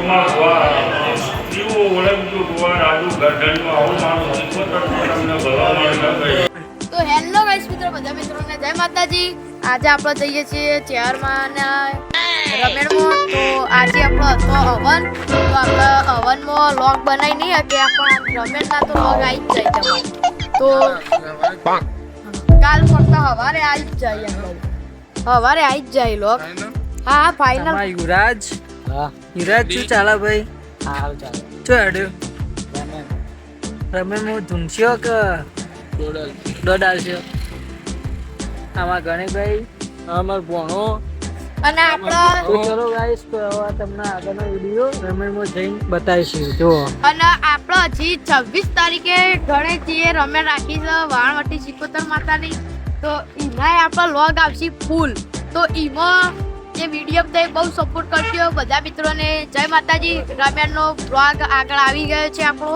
તો hello guys મિત્રોને જય માતાજી। આજે આપણે જઈએ છીએ ચેરમાં રમેણમાં। તો આજે આપણો હતો હવન, તો આપણે હવનમાં લોગ બનાવી નહીં કે આપણે રમેણના તો લોગ આવી જ જાય તમારે। તો કાલ ફક્ત સવારે આવી જ જાય, સવારે આવી જ જાય લોગ। હા ફાઇનલ। યુવરાજ શું ચાલે ભાઈ? હાલ ચાલે શું હેડ્યો? રમેણ હું ધૂમસ્યો કે દોડાલ છે? આમાં ગણેશભાઈ અમાર ભણો અને આપણા ચલો ગાઈસ, તો હવે તમને આગળનો વિડીયો રમેણમાં જઈને બતાવીશું। જો અને આપણે હજી 26 તારીખે ગણેશજીએ રમેણ રાખી છે વાણવટી સિકોતર માતાની। તો એનાય આપણો લોગ આવશે ફૂલ। તો એમાં જે વિડીયો તે બહુ સપોર્ટ કરજો બધા મિત્રોને। જય માતાજી। રમેણનો બ્લોગ આગળ આવી ગયો છે આપણો।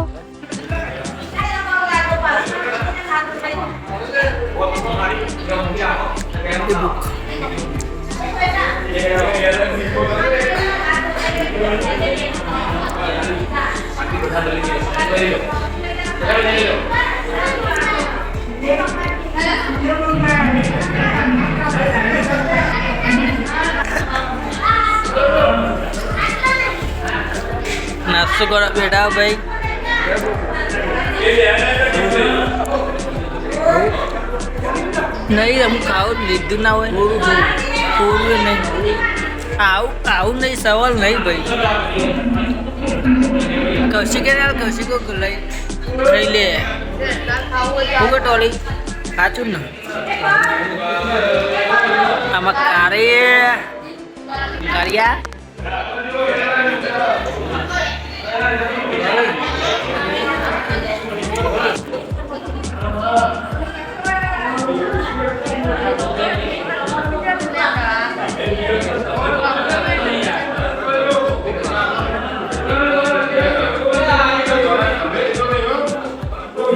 નાસ્તો કરો બેટા ભાઈ। નહીં અમુક ખાવું લીધું ના હોય પૂરું નહીં, આવું નહીં સવાલ નહીં ભાઈ। કૌશિક કૌશિકો લઈ લે હું કે ટોલી સાચું ને? આમાં કર્યા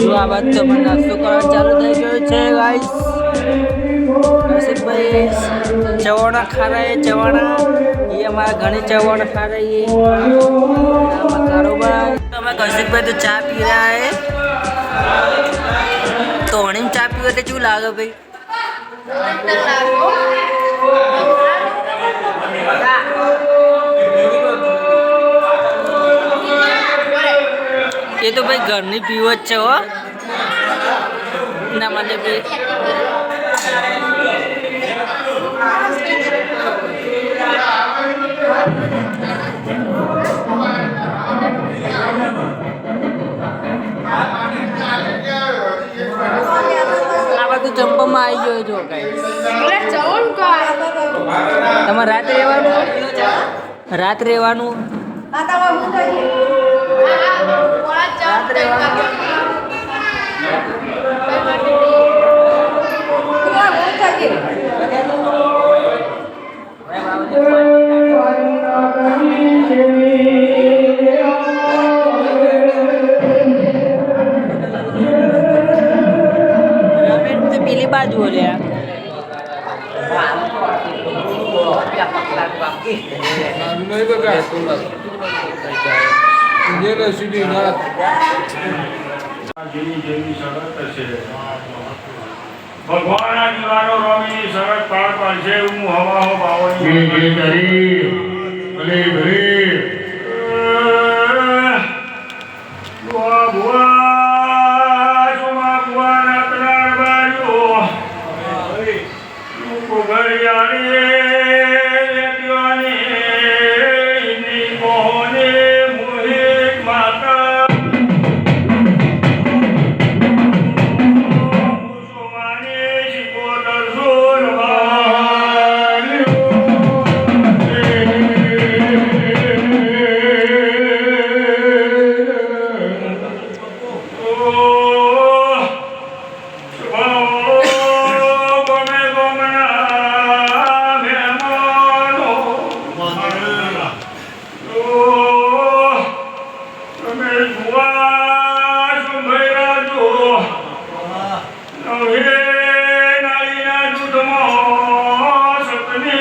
જો આ બાદ તો મને નાસ્તો કરવા ચાલુ થઈ ગયો છે ગાઈસ। કૌશિકભાઈ ચવાણા ખા રહે ચવાણા, એ हमारा ઘણી ચવાણા ખા રહી है। कारोबार तो हमें कौशिकभाई तो चा पी रहा है। तो हणी चा पीवे तो क्यों लागे भाई? ये तो भाई घरनी पीवत છે હો ના મને ભાઈ। આ બધું જંપમાં આવી ગયો જો ગાઈસ। તમારે રાત રહેવાનું, રાત રહેવાનું, રાત રહેવાનું। પેલી બાજુ બોલ્યા ભગવાન આ દીવાનો રોમી શરત પાર પાડશે। હું હવા હો બાવની અને ભરી બુઆ બુઆ સોમા બુઆ રાતના બાજો લોકો ઘડિયાળે લેતીવાની ની મોહને મોહિત માતા સતને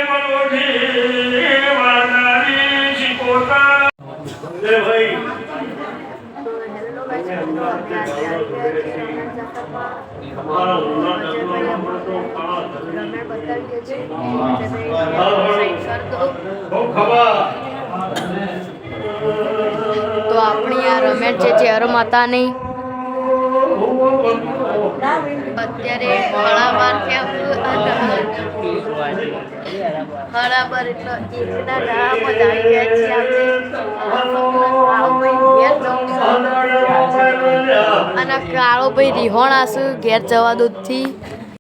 પરોઠી વાનારી શીખોતા લે ભાઈ તો હેલો ગાઈસ મિત્રો અમે આજે આવી ગયા છીએ રમેણ જાતરમાં. તમારા ઊંડા અજયભાઈ જંગલમાં તો કાળા રમેણ બતાવીએ છીએ. હા. સાઈડ કર દો. બહુ ખબર તો આપણી આ રમેણ છે ચેર માતાની અત્યારે હળાબાર હળાબાર એટલે એકના ગાળામાં જ આવી ગયા છીએ આપણે. અને કાળો ભાઈ રિહોણા છે ઘેર જવા દૂધથી